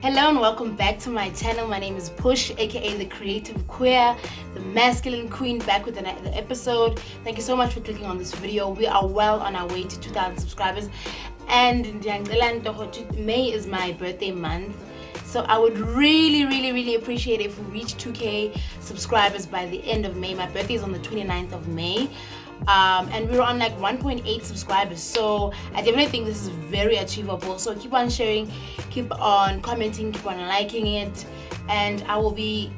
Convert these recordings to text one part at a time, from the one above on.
Hello and welcome back to my channel. My name is Push, aka the creative queer, the masculine queen, back with another episode. Thank you so much for clicking on this video. We are well on our way to 2,000 subscribers, and May is my birthday month, so I would really appreciate it if we reach 2k subscribers by the end of May. My birthday is on the 29th of May. And we were on like 1.8 subscribers, so I definitely think this is very achievable. So keep on sharing, keep on commenting, keep on liking it, and I will be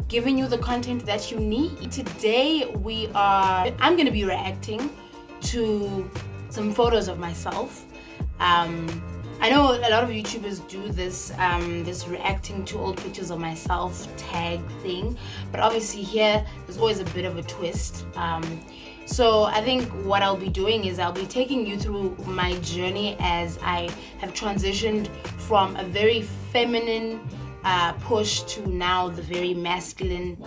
giving you the content that you need. Today I'm going to be reacting to some photos of myself. I know a lot of YouTubers do this reacting to old pictures of myself tag thing, but obviously here there's always a bit of a twist. So I think what I'll be doing is I'll be taking you through my journey as I have transitioned from a very feminine Push to now the very masculine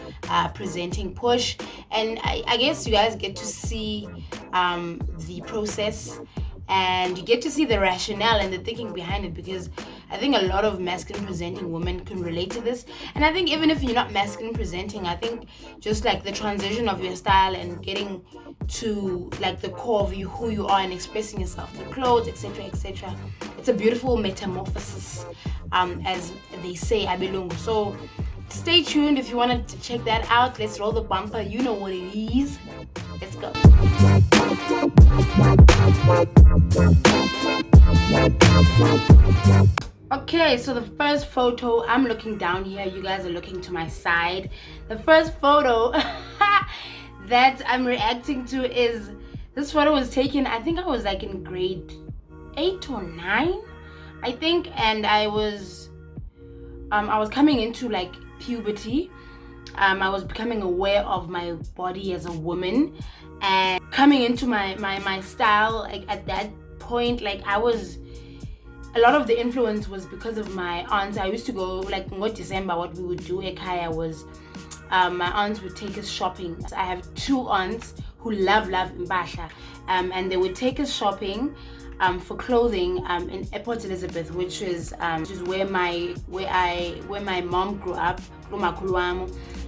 presenting Push, and I guess you guys get to see the process, and you get to see the rationale and the thinking behind it, because I think a lot of masculine presenting women can relate to this. And I think even if you're not masculine presenting, I think just like the transition of your style and getting to like the core of you, who you are, and expressing yourself through clothes, etc., it's a beautiful metamorphosis, as they say, abelungu. So stay tuned if you want to check that out. Let's roll the bumper. You know what it is. Let's go. Okay, so the first photo, I'm looking down here, you guys are looking to my side. The first photo that I'm reacting to is, this photo was taken, I think I was like in grade 8 or 9, I think, and I was coming into like puberty. I was becoming aware of my body as a woman and coming into my style. Like at that point, like a lot of the influence was because of my aunts. I used to go, like in December, what we would do at Kaya was my aunts would take us shopping. I have 2 aunts who love Mbasha, and they would take us shopping for clothing in Port Elizabeth, which is where my mom grew up,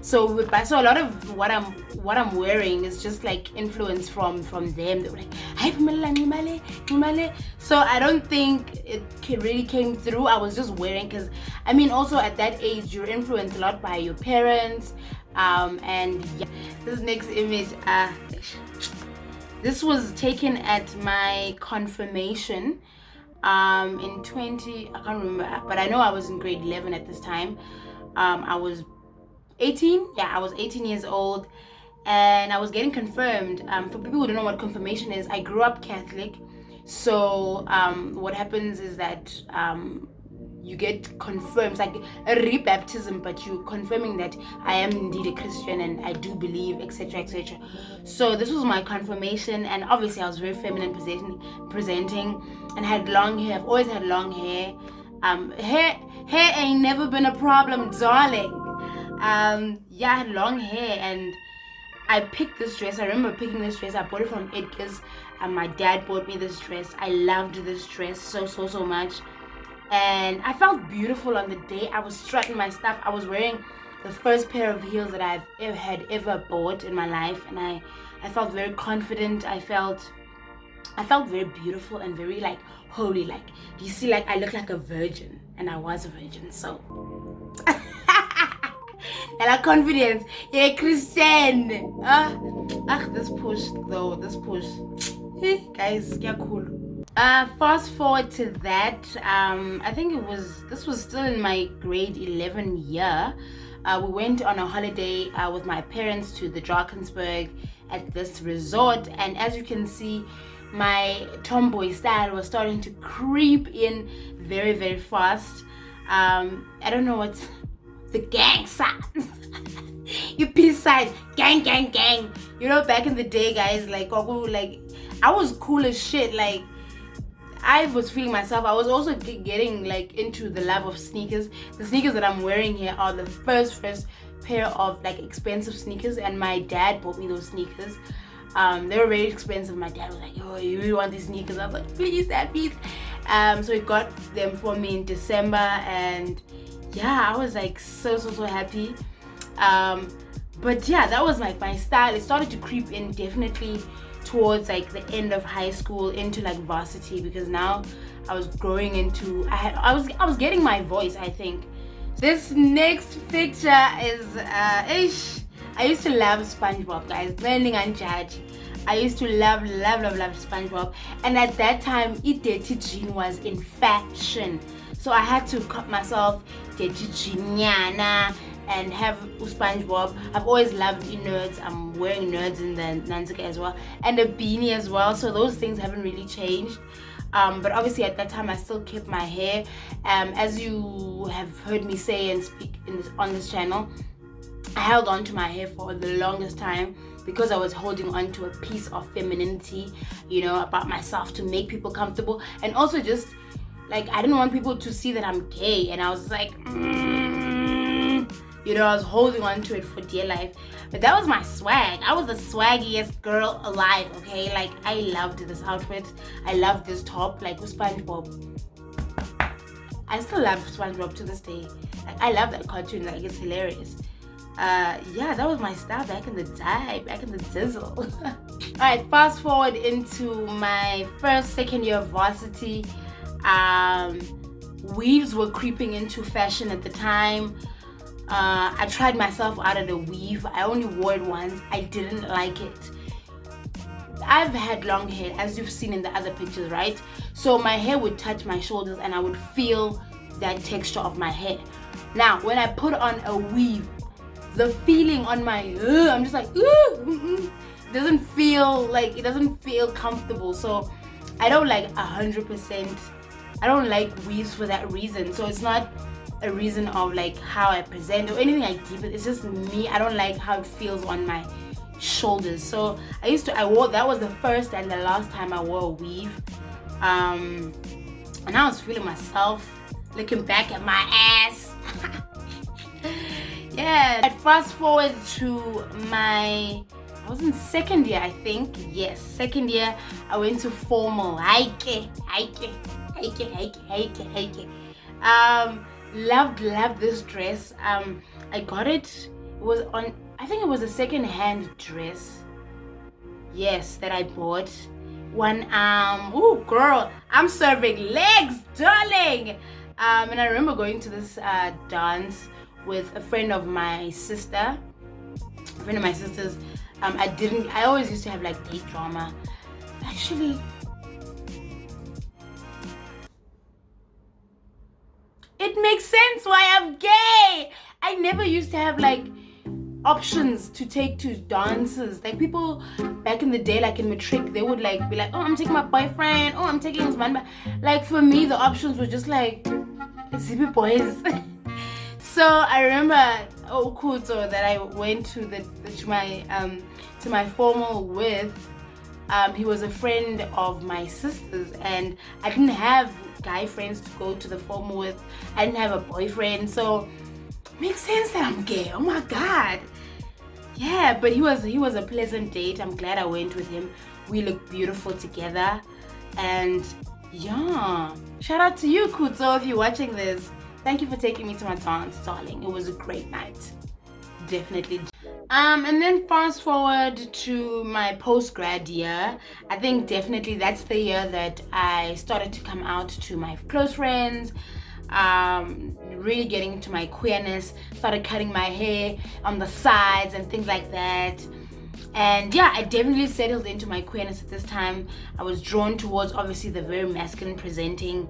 So a lot of what I'm wearing is just like influence from them. They were like, "Hi, Pamela, so I don't think it really came through. I was just wearing, because I mean, also at that age you're influenced a lot by your parents. And yeah, this next image, this was taken at my confirmation in I can't remember, but I know I was in grade 11 at this time. I was 18. Yeah, I was 18 years old, and I was getting confirmed. For people who don't know what confirmation is, I grew up Catholic. So what happens is that you get confirmed. It's like a rebaptism, but you're confirming that I am indeed a Christian and I do believe, etc. So this was my confirmation, and obviously I was very feminine presenting, and I had long hair. I've always had long hair. Hair ain't never been a problem, darling. Yeah, I had long hair, and I picked this dress. I remember picking this dress. I bought it from Edgar's, and my dad bought me this dress. I loved this dress so much, and I felt beautiful on the day. I was strutting my stuff. I was wearing the first pair of heels that I've ever bought in my life, and I felt very confident. I felt very beautiful and very like holy. Like, do you see, like I look like a virgin, and I was a virgin, so and a confidence. Yeah, Christian. This push though, guys, yeah, cool. Fast forward to that, I think this was still in my grade 11 year. We went on a holiday with my parents to the Drakensberg at this resort, and as you can see, my tomboy style was starting to creep in very fast. I don't know what's the gang signs. You peace sign, gang. You know, back in the day, guys, like I was cool as shit. Like, I was feeling myself. I was also getting like into the love of sneakers. The sneakers that I'm wearing here are the first pair of like expensive sneakers, and my dad bought me those sneakers. They were very expensive. My dad was like, "Oh, you really want these sneakers?" I was like, "Please, Dad, please." So he got them for me in December, and yeah, I was like so happy. But yeah, that was like my style. It started to creep in definitely towards like the end of high school into like varsity, because now I was growing into, I was getting my voice, I think. This next picture is I used to love SpongeBob, guys. Learning and judge. I used to love SpongeBob, and at that time, dirty jean was in fashion. So I had to cut myself dirty jean and have SpongeBob. I've always loved nerds. I'm wearing nerds in the Nanzika as well, and a beanie as well. So those things haven't really changed. But obviously at that time I still kept my hair. As you have heard me say and speak on this channel, I held on to my hair for the longest time because I was holding on to a piece of femininity, about myself, to make people comfortable, and also just like I didn't want people to see that I'm gay, and I was like, I was holding on to it for dear life. But that was my swag. I was the swaggiest girl alive, okay? Like, I loved this outfit. I loved this top, like with SpongeBob. I still love SpongeBob to this day. Like, I love that cartoon. Like, it's hilarious. Yeah, that was my style back in the day, back in the dizzle. Alright, fast forward into my second year of varsity. Weaves were creeping into fashion at the time. I tried myself out of the weave. I only wore it once. I didn't like it. I've had long hair, as you've seen in the other pictures, right? So my hair would touch my shoulders and I would feel that texture of my hair. Now, when I put on a weave, the feeling on my, I'm just like, it doesn't feel comfortable. So I don't like 100%. I don't like weaves for that reason. So it's not a reason of like how I present or anything like deep. It's just me. I don't like how it feels on my shoulders. So I wore, that was the first and the last time I wore a weave. And I was feeling myself, looking back at my ass. Yeah. I fast forward to I was in second year, I think. Yes, second year. I went to formal. Loved this dress. I got it. It was on, I think it was a second-hand dress. Yes, that I bought. One oh girl, I'm serving legs, darling. And I remember going to this dance with a friend of my sister. A friend of my sister's. I always used to have like date drama. Actually, it makes sense why I'm gay. I never used to have like options to take to dances. Like people back in the day, like in matric, they would like be like, oh, I'm taking my boyfriend, oh, I'm taking his man. Like for me, the options were just like zippy boys. So I remember Okuto that I went to to my formal with. He was a friend of my sister's, and I didn't have guy friends to go to the formal with. I didn't have a boyfriend, so it makes sense that I'm gay. Oh my god. Yeah, but he was a pleasant date. I'm glad I went with him. We looked beautiful together, and yeah, shout out to you, Kuto, if you're watching this. Thank you for taking me to my dance, darling. It was a great night. Definitely. And then fast forward to my post-grad year. I think definitely that's the year that I started to come out to my close friends, really getting into my queerness, started cutting my hair on the sides and things like that. And yeah, I definitely settled into my queerness at this time. I was drawn towards obviously the very masculine presenting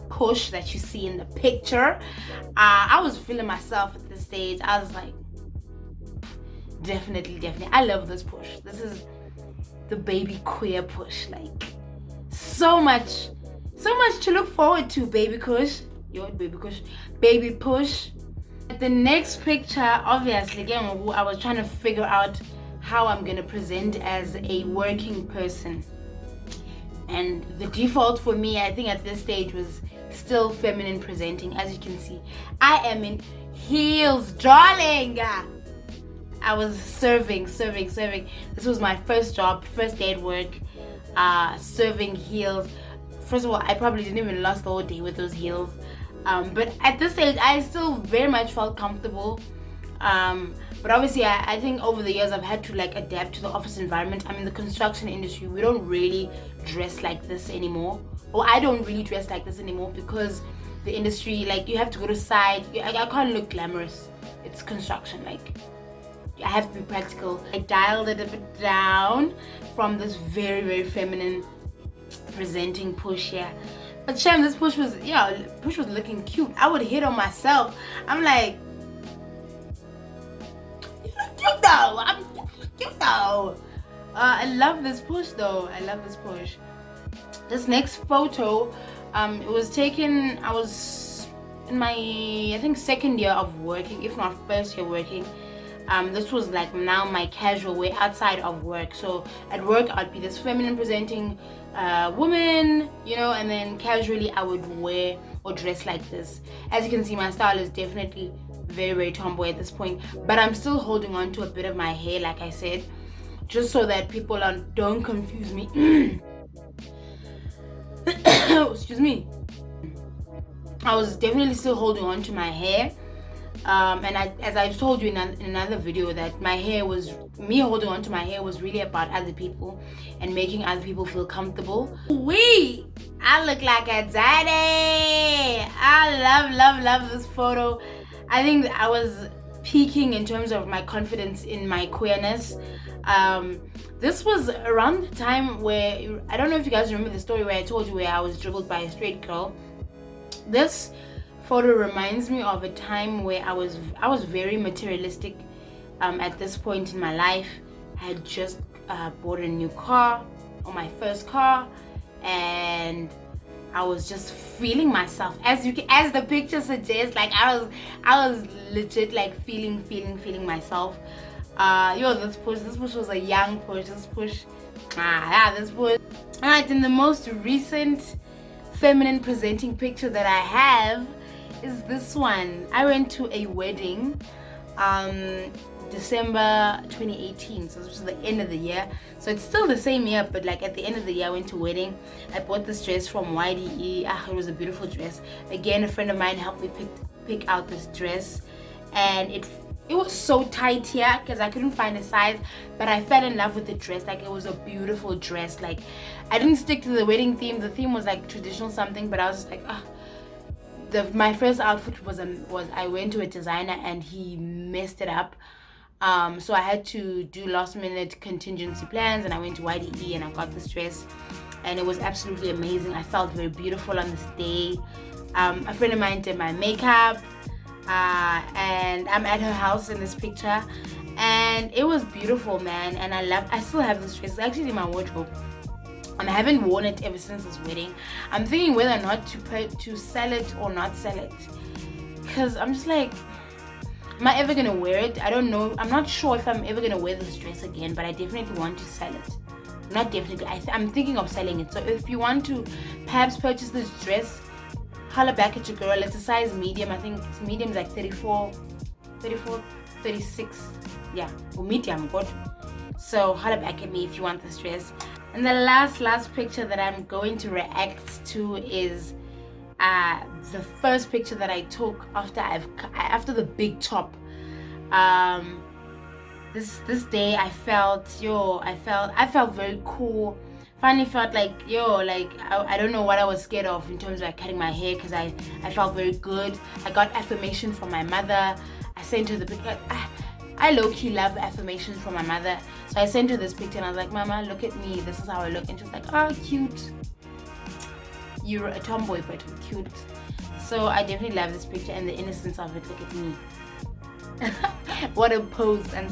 push that you see in the picture. I was feeling myself at this stage. I was like, definitely, I love this push. This is the baby queer push. Like so much to look forward to, baby kush. Baby push. The next picture, obviously, again, I was trying to figure out how I'm gonna present as a working person. And the default for me, I think at this stage, was still feminine presenting. As you can see, I am in heels, darling. I was serving. This was my first job, first day at work, serving heels. first of all, I probably didn't even last the whole day with those heels. But at this stage, I still very much felt comfortable. But obviously, I think over the years I've had to like adapt to the office environment. I'm in the construction industry. We don't really dress like this anymore. Or I don't really dress like this anymore because the industry, like, you have to go to site. I can't look glamorous. It's construction. Like, I have to be practical. I dialed it a bit down from this very, very feminine presenting push here. But Shem, this push was looking cute. I would hit on myself. I'm like, you look cute though. I'm cute though. I love this push though. I love this push. This next photo, it was taken, I was in my, I think, second year of working, if not first year working. This was like now my casual way outside of work. So at work I'd be this feminine presenting woman, you know, and then casually I would wear or dress like this. As you can see, my style is definitely very, very tomboy at this point, but I'm still holding on to a bit of my hair, like I said, just so that people don't confuse me. Excuse me. I was definitely still holding on to my hair. And as I told you in another video, that me holding on to my hair was really about other people and making other people feel comfortable. I look like a daddy. I love this photo. I think I was peaking in terms of my confidence in my queerness. This was around the time where, I don't know if you guys remember the story where I told you where I was dribbled by a straight girl. This photo reminds me of a time where I was very materialistic. At this point in my life, I had just bought a new car, or my first car, and I was just feeling myself, as the picture suggests. Like, I was legit like feeling myself. This push was a young push. This push. Alright, in the most recent feminine presenting picture that I have is this one. I went to a wedding December 2018, so this was the end of the year. So it's still the same year, but like at the end of the year I went to a wedding. I bought this dress from YDE. It was a beautiful dress. Again, a friend of mine helped me pick out this dress, and it was so tight here because I couldn't find a size, but I fell in love with the dress. Like, it was a beautiful dress. Like, I didn't stick to the wedding theme. The theme was like traditional something, but I was just like, my first outfit was I went to a designer and he messed it up. So I had to do last minute contingency plans, and I went to YDE and I got this dress, and it was absolutely amazing. I felt very beautiful on this day. A friend of mine did my makeup, and I'm at her house in this picture, and it was beautiful, man. And I still have this dress. It's actually in my wardrobe. I haven't worn it ever since this wedding. I'm thinking whether or not to sell it or not sell it, because I'm just like, am I ever gonna wear it? I don't know. I'm not sure if I'm ever gonna wear this dress again, but I definitely want to sell it. Not definitely. I'm thinking of selling it. So if you want to perhaps purchase this dress, holla back at your girl. It's a size medium. I think medium is like 34, 36. Yeah, or medium, good. So holla back at me if you want this dress. And the last picture that I'm going to react to is the first picture that I took after the big top. This day I felt very cool. Finally felt like I don't know what I was scared of in terms of like cutting my hair, because I felt very good. I got affirmation from my mother. I sent her the picture. I low-key love affirmations from my mother. So I sent her this picture and I was like, Mama, look at me. This is how I look. And she was like, oh, cute. You're a tomboy, but cute. So I definitely love this picture and the innocence of it. Look at me. What a pose. And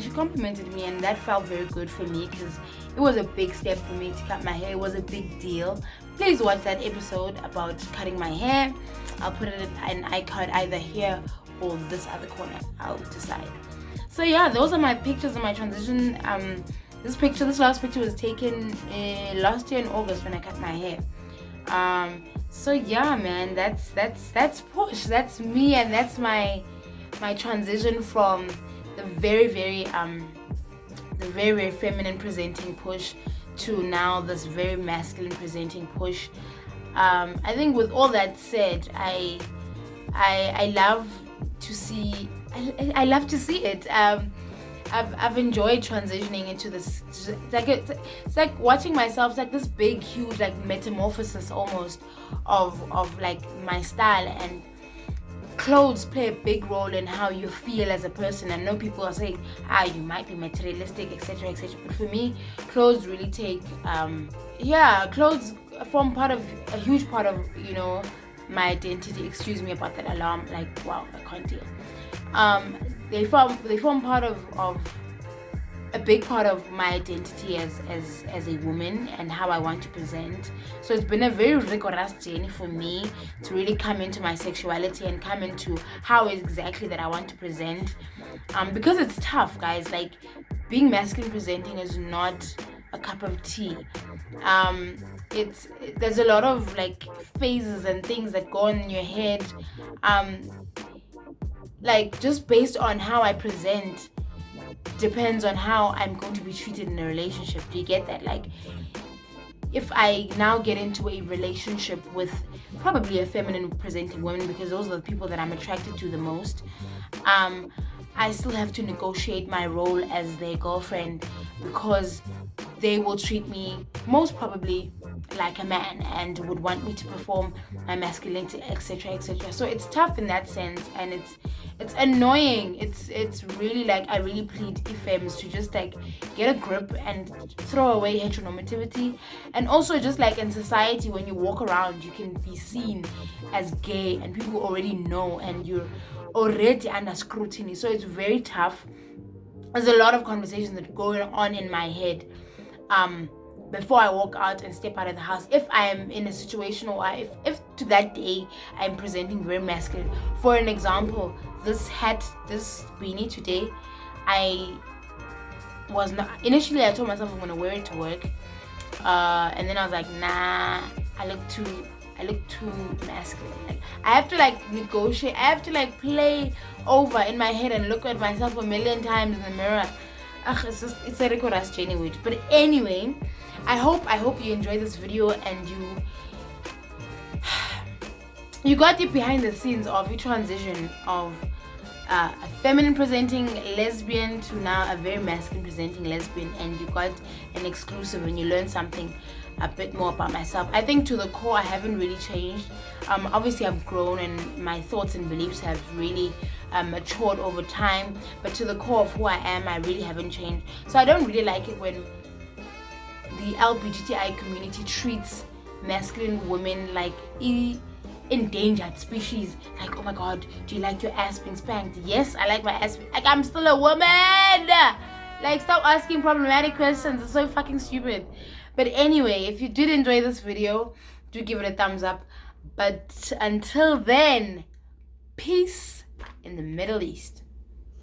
she complimented me, and that felt very good for me because it was a big step for me to cut my hair. It was a big deal. Please watch that episode about cutting my hair. I'll put it in icon either here or this other corner. I'll decide. So yeah, those are my pictures of my transition. This last picture was taken last year in August when I cut my hair. So yeah, man, that's push. That's me, and that's my transition from the very feminine presenting push to now this very masculine presenting Push. I think with all that said, I love to see I love to see it. I've enjoyed transitioning into this. It's like watching myself. It's like this big, huge, like metamorphosis almost of like my style, and clothes play a big role in how you feel as a person. I know people are saying, you might be materialistic, etc., etc. But for me, clothes really take, clothes form a huge part of, my identity. Excuse me about that alarm. Like, wow, I can't deal. They form part of a big part of my identity as a woman and how I want to present. So it's been a very rigorous journey for me to really come into my sexuality and come into how exactly that I want to present. Because it's tough, guys. Like, being masculine presenting is not a cup of tea. There's a lot of like phases and things that go on in your head. Like, just based on how I present depends on how I'm going to be treated in a relationship. Do you get that? Like, if I now get into a relationship with probably a feminine presenting woman, because those are the people that I'm attracted to the most, I still have to negotiate my role as their girlfriend, because they will treat me most probably like a man and would want me to perform my masculinity, etc., etc. So it's tough in that sense, and it's annoying. It's really like, I really plead Femmes to just like get a grip and throw away heteronormativity. And also, just like in society, when you walk around, you can be seen as gay and people already know, and you're already under scrutiny. So it's very tough. There's a lot of conversations that go on in my head before I walk out and step out of the house, if I am in a situation, or if to that day I'm presenting very masculine. For an example, this beanie today, I was not initially. I told myself I'm gonna wear it to work, and then I was like, nah, I look too masculine. Like, I have to like negotiate. I have to like play over in my head and look at myself a million times in the mirror. It's a rigorous journey. But anyway, I hope you enjoyed this video and you got the behind the scenes of your transition of a feminine presenting lesbian to now a very masculine presenting lesbian, and you got an exclusive and you learned something a bit more about myself. I think to the core I haven't really changed. Obviously I've grown and my thoughts and beliefs have really matured over time, but to the core of who I am, I really haven't changed. So I don't really like it when the LGBTI community treats masculine women like endangered species. Like, oh my god, do you like your ass being spanked? Yes, I like my ass. Like, I'm still a woman. Like, stop asking problematic questions. It's so fucking stupid. But anyway, if you did enjoy this video, do give it a thumbs up. But until then, peace in the Middle East.